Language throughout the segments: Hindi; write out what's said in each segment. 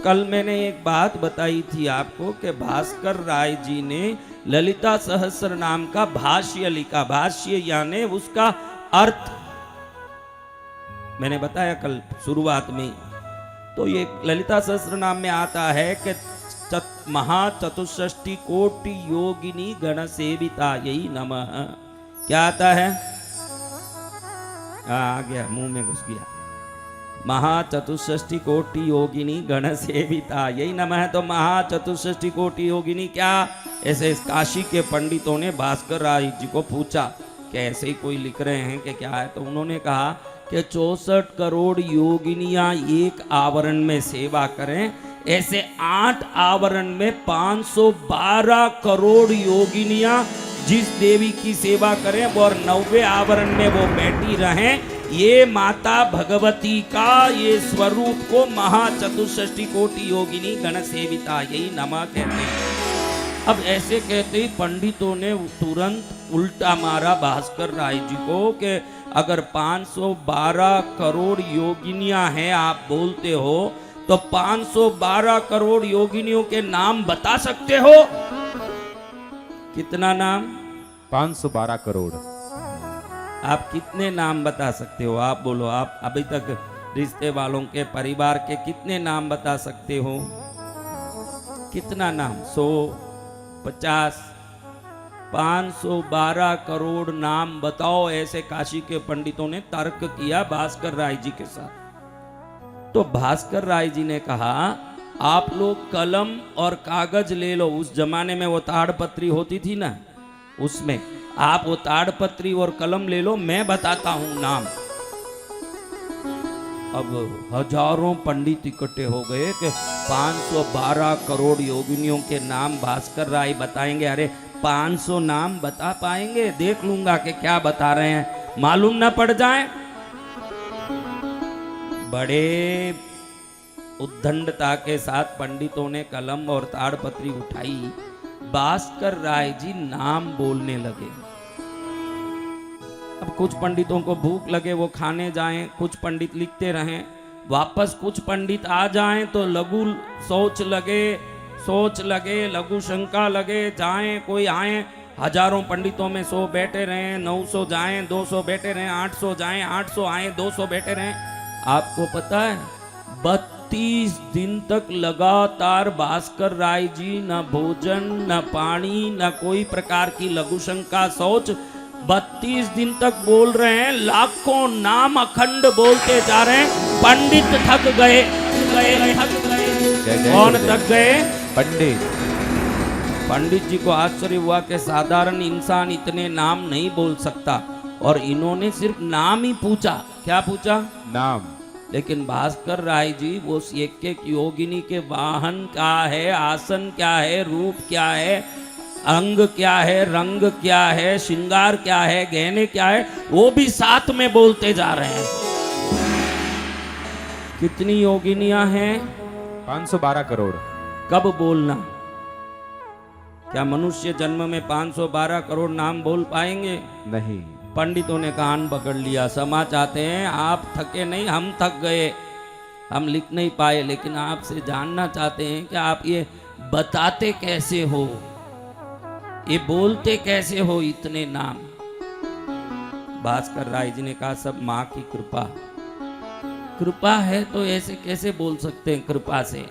कल मैंने एक बात बताई थी आपको कि भास्कर राय जी ने ललिता सहस्त्र नाम का भाष्य लिखा। भाष्य यानी उसका अर्थ मैंने बताया कल शुरुआत में। तो ये ललिता सहस्त्र नाम में आता है कि महाचतुष्षष्टि कोटि योगिनी गण सेविता यही नमः। क्या आता है? आ गया, मुंह में घुस गया। महाचतुष्षष्टि कोटि योगिनी गण सेविता यही नमः है। तो महाचतुष्षष्टि कोटि योगिनी क्या? ऐसे इस काशी के पंडितों ने भास्कर राय जी को पूछा कि ऐसे ही कोई लिख रहे हैं कि क्या है। तो उन्होंने कहा कि 64 करोड़ योगिनियां एक आवरण में सेवा करें, ऐसे 8 आवरण में 512 करोड़ योगिनियां जिस देवी की सेवा करें और 90 आवरण में वो बैठी रहें। ये माता भगवती का ये स्वरूप को महाचतुष्षष्टि कोटि योगिनी गण सेविता यही नमः कहते हैं। अब ऐसे कहते ही पंडितों ने तुरंत उल्टा मारा भास्कर राय जी को कि अगर 512 करोड़ योगिनियां हैं आप बोलते हो तो 512 करोड़ योगिनियों के नाम बता सकते हो? कितना नाम? 512 करोड़। आप कितने नाम बता सकते हो? आप बोलो। आप अभी तक रिश्ते वालों के परिवार के कितने नाम बता सकते हो? कितना नाम? 100, 50, 512 करोड़ नाम बताओ। ऐसे काशी के पंडितों ने तर्क किया भास्कर राय जी के साथ। तो भास्कर राय जी ने कहा आप लोग कलम और कागज ले लो। उस जमाने में वो ताड़पत्री होती थी ना, उसमें आप वो ताड़पत्री और कलम ले लो, मैं बताता हूं नाम। अब हजारों पंडित इकट्ठे हो गए कि 512 करोड़ योगिनियों के नाम भास्कर राय बताएंगे। अरे 500 नाम बता पाएंगे? देख लूंगा कि क्या बता रहे हैं, मालूम ना पड़ जाए। बड़े उद्दंडता के साथ पंडितों ने कलम और ताड़पत्री उठाई। भास्कर राय जी नाम बोलने लगे। अब कुछ पंडितों को भूख लगे वो खाने जाएं, कुछ पंडित लिखते रहें, वापस कुछ पंडित आ जाएं तो लघु सोच लगे लघु शंका लगे, जाएं कोई आए। हजारों पंडितों में 100 बैठे रहे, 900 जाएं, 200 बैठे रहे, 800 जाएं, 800 आए, 200 बैठे रहे। आपको पता है 32 दिन तक लगातार भास्कर राय जी न भोजन न पानी न कोई प्रकार की लघु शंका सोच 32 दिन तक बोल रहे हैं। लाखों नाम अखंड बोलते जा रहे हैं। पंडित थक गए। कौन थक गए? पंडित जी को आश्चर्य हुआ कि साधारण इंसान इतने नाम नहीं बोल सकता, और इन्होंने सिर्फ नाम ही पूछा। क्या पूछा? नाम। लेकिन भास्कर राय जी वो एक एक योगिनी के वाहन क्या है, आसन क्या है, रूप क्या है, अंग क्या है, रंग क्या है, श्रृंगार क्या है, गहने क्या है, वो भी साथ में बोलते जा रहे हैं। कितनी योगिनियां हैं? 512 करोड़। कब बोलना? क्या मनुष्य जन्म में 512 करोड़ नाम बोल पाएंगे? नहीं। पंडितों ने कान पकड़ लिया। समा चाहते हैं आप थके नहीं, हम थक गए, हम लिख नहीं पाए, लेकिन आपसे जानना चाहते हैं कि आप ये बताते कैसे हो, ये बोलते कैसे हो इतने नाम? भास्कर राय जी ने कहा सब माँ की कृपा है तो ऐसे कैसे बोल सकते हैं कृपा से।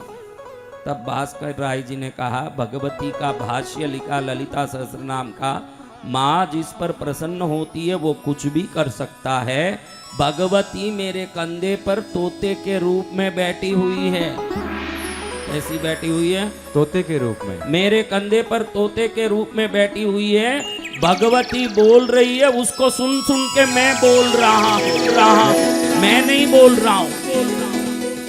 तब भास्कर राय जी ने कहा भगवती का भाष्य लिखा ललिता सहस्त्रनाम का, माँ जिस पर प्रसन्न होती है वो कुछ भी कर सकता है। भगवती मेरे कंधे पर तोते के रूप में बैठी हुई है। कैसी बैठी हुई है? तोते के रूप में। मेरे कंधे पर तोते के रूप में बैठी हुई है। भगवती बोल रही है, उसको सुन सुन के मैं बोल रहा हूँ, मैं नहीं बोल रहा हूँ।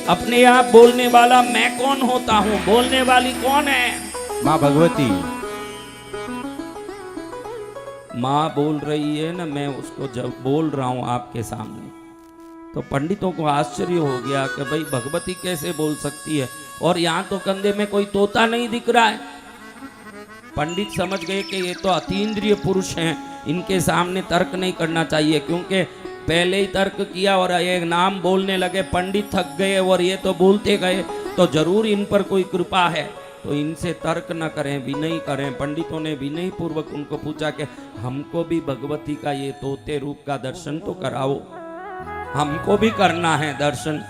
अपने आप बोलने वाला मैं कौन होता हूँ? बोलने वाली कौन है? माँ भगवती। माँ बोल रही है ना, मैं उसको जब बोल रहा हूँ आपके सामने। तो पंडितों को आश्चर्य हो गया कि भाई भगवती कैसे बोल सकती है, और यहाँ तो कंधे में कोई तोता नहीं दिख रहा है। पंडित समझ गए कि ये तो अतीन्द्रिय पुरुष हैं, इनके सामने तर्क नहीं करना चाहिए, क्योंकि पहले ही तर्क किया और एक नाम बोलने लगे। पंडित थक गए और ये तो बोलते गए। तो जरूर इन पर कोई कृपा है। तो इनसे तर्क न करें, विनय करें। पंडितों ने विनय पूर्वक उनको पूछा कि हमको भी भगवती का ये तोते रूप का दर्शन तो कराओ, हमको भी करना है दर्शन।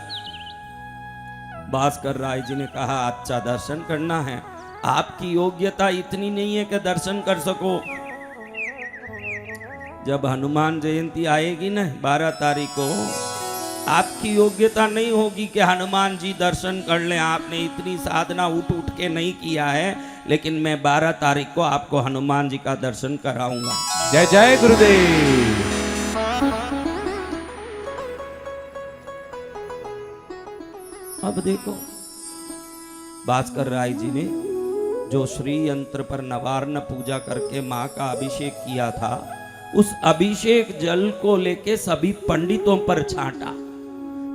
भास्कर राय जी ने कहा अच्छा दर्शन करना है, आपकी योग्यता इतनी नहीं है कि दर्शन कर सको। जब हनुमान जयंती आएगी ना 12 तारीख को, आपकी योग्यता नहीं होगी कि हनुमान जी दर्शन कर लें। आपने इतनी साधना उठ उठ के नहीं किया है, लेकिन मैं 12 तारीख को आपको हनुमान जी का दर्शन कराऊंगा। जय जय गुरुदेव। अब देखो भास्कर राय जी ने जो श्री यंत्र पर नवार्ण पूजा करके मां का अभिषेक किया था, उस अभिषेक जल को लेके सभी पंडितों पर छांटा।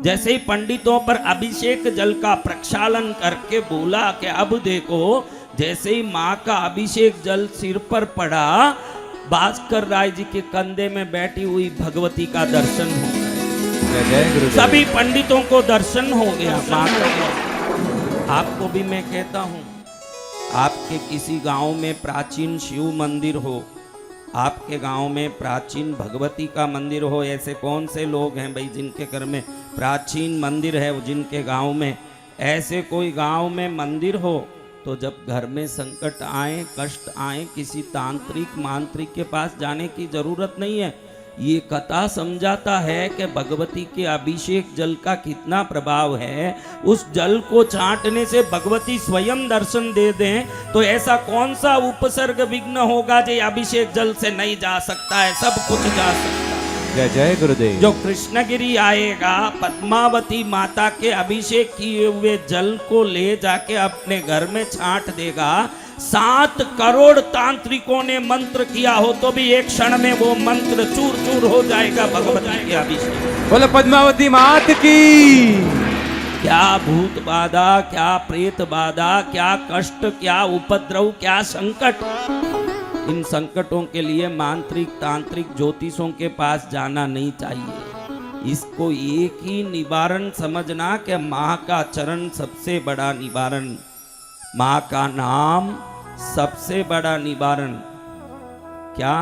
जैसे ही पंडितों पर अभिषेक जल का प्रक्षालन करके बोला कि अब देखो, जैसे ही मां का अभिषेक जल सिर पर पड़ा, भास्कर राय जी के कंधे में बैठी हुई भगवती का दर्शन हो गया। जय जय गुरुदेव। सभी पंडितों को दर्शन हो गया मां का। आपको भी मैं कहता हूं, आपके किसी गांव में प्राचीन शिव मंदिर हो, आपके गांव में प्राचीन भगवती का मंदिर हो, ऐसे कौन से लोग हैं भाई जिनके घर में प्राचीन मंदिर है, जिनके गांव में ऐसे कोई गांव में मंदिर हो, तो जब घर में संकट आए, कष्ट आए, किसी तांत्रिक मांत्रिक के पास जाने की जरूरत नहीं है। ये कथा समझाता है कि भगवती के अभिषेक जल का कितना प्रभाव है। उस जल को छांटने से भगवती स्वयं दर्शन दे दें, तो ऐसा कौन सा उपसर्ग विघ्न होगा जो अभिषेक जल से नहीं जा सकता है, सब कुछ जा सकता है। जय जय गुरुदेव। जो कृष्णगिरी आएगा, पद्मावती माता के अभिषेक किए हुए जल को ले जाके अपने घर में छांट देगा। 7 करोड़ तांत्रिकों ने मंत्र किया हो तो भी एक क्षण में वो मंत्र चूर चूर हो जाएगा भगवती के अभिषेक। बोलो पद्मावती मात की। क्या भूत बाधा, क्या प्रेत बाधा, क्या कष्ट, क्या उपद्रव, क्या संकट, इन संकटों के लिए मांत्रिक तांत्रिक ज्योतिषों के पास जाना नहीं चाहिए। इसको एक ही निवारण समझना कि माँ का चरण सबसे बड़ा निवारण, माँ का नाम सबसे बड़ा निवारण। क्या?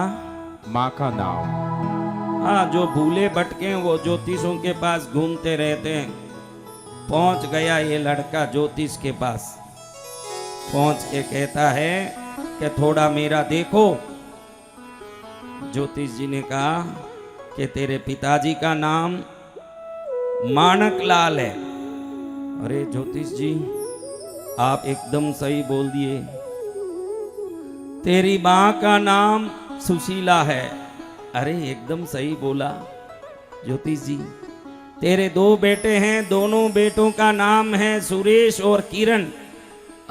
माँ का नाम। हाँ, जो भूले भटके वो ज्योतिषों के पास घूमते रहते हैं। पहुंच गया ये लड़का ज्योतिष के पास, पहुंच के कहता है कि थोड़ा मेरा देखो। ज्योतिष जी ने कहा कि तेरे पिताजी का नाम माणक लाल है। अरे ज्योतिष जी, आप एकदम सही बोल दिए। तेरी मां का नाम सुशीला है। अरे एकदम सही बोला ज्योतिष जी। तेरे 2 बेटे हैं, दोनों बेटों का नाम है सुरेश और किरण।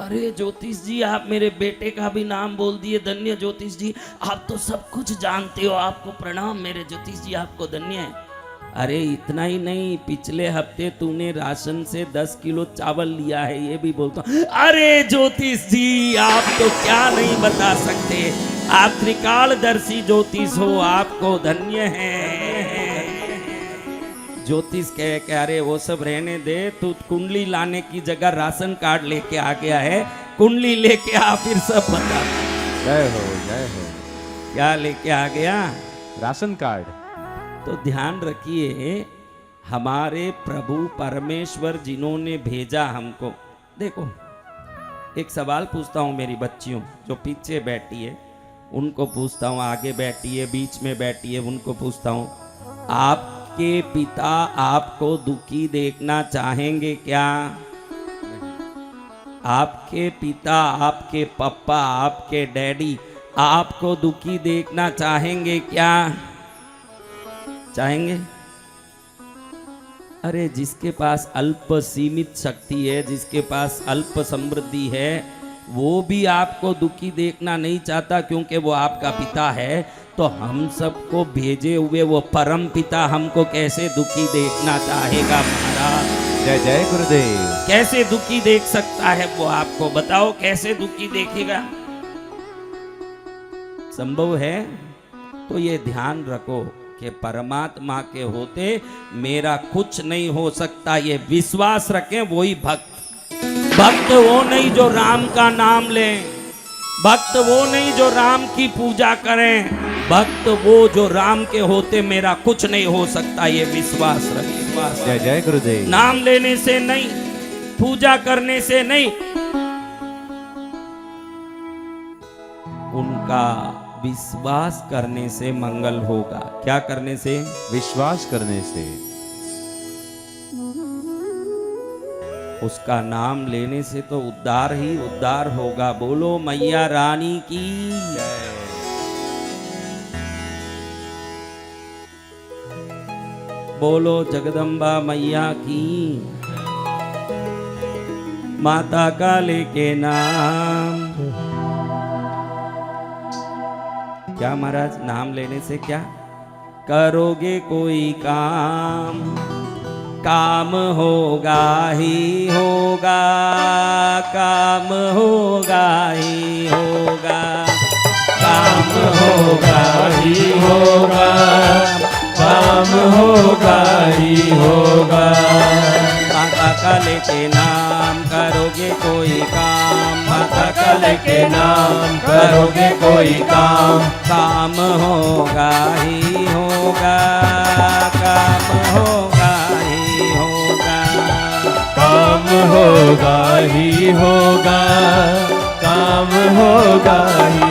अरे ज्योतिष जी, आप मेरे बेटे का भी नाम बोल दिए। धन्य ज्योतिष जी, आप तो सब कुछ जानते हो, आपको प्रणाम मेरे ज्योतिष जी, आपको धन्य है। अरे इतना ही नहीं, पिछले हफ्ते तूने राशन से 10 किलो चावल लिया है, ये भी बोलता हूं। अरे ज्योतिष जी, आप तो क्या नहीं बता सकते, आप त्रिकालदर्शी ज्योतिष हो, आपको धन्य है। ज्योतिष कहे कि अरे वो सब रहने दे, तू कुंडली लाने की जगह राशन कार्ड लेके आ गया है, कुंडली लेके आ, फिर सब बता। जय हो जय हो। क्या लेके आ गया? Ration card. तो ध्यान रखिए, हमारे प्रभु परमेश्वर जिन्होंने भेजा हमको। देखो, एक सवाल पूछता हूँ मेरी बच्चियों जो पीछे बैठी है, उनको पूछता हूँ, आगे बैठी है, बीच में बैठी है, उनको पूछता हूँ, आपके पिता आपको दुखी देखना चाहेंगे क्या? आपके पिता, आपके पापा, आपके डैडी आपको दुखी देखना चाहेंगे क्या? चाहेंगे? अरे जिसके पास अल्प सीमित शक्ति है, जिसके पास अल्प समृद्धि है, वो भी आपको दुखी देखना नहीं चाहता, क्योंकि वो आपका पिता है। तो हम सबको भेजे हुए वो परम पिता हमको कैसे दुखी देखना चाहेगा महाराज? जय जय गुरुदेव। कैसे दुखी देख सकता है वो? आपको बताओ, कैसे दुखी देखेगा? संभव है? तो ये ध्यान रखो कि परमात्मा के होते मेरा कुछ नहीं हो सकता, ये विश्वास रखें, वही भक्त। भक्त वो नहीं जो राम का नाम लें, भक्त वो नहीं जो राम की पूजा करें, भक्त वो जो राम के होते मेरा कुछ नहीं हो सकता, ये विश्वास रखें। विश्वास जय जय गुरुदेव। नाम लेने से नहीं, पूजा करने से नहीं, उनका विश्वास करने से मंगल होगा। क्या करने से? विश्वास करने से। उसका नाम लेने से तो उद्धार ही उद्धार होगा। बोलो मैया रानी की जय। बोलो जगदम्बा मैया की। माता का लेके नाम। क्या महाराज, नाम लेने से क्या करोगे? कोई काम, काम होगा ही होगा, काम होगा ही होगा, काम होगा ही होगा, काम होगा ही होगा। माता का लेके नाम करोगे कोई काम, माता का लेके नाम करोगे कोई काम, काम होगा ही होगा, काम होगा ही होगा, काम होगा ही होगा, काम होगा ही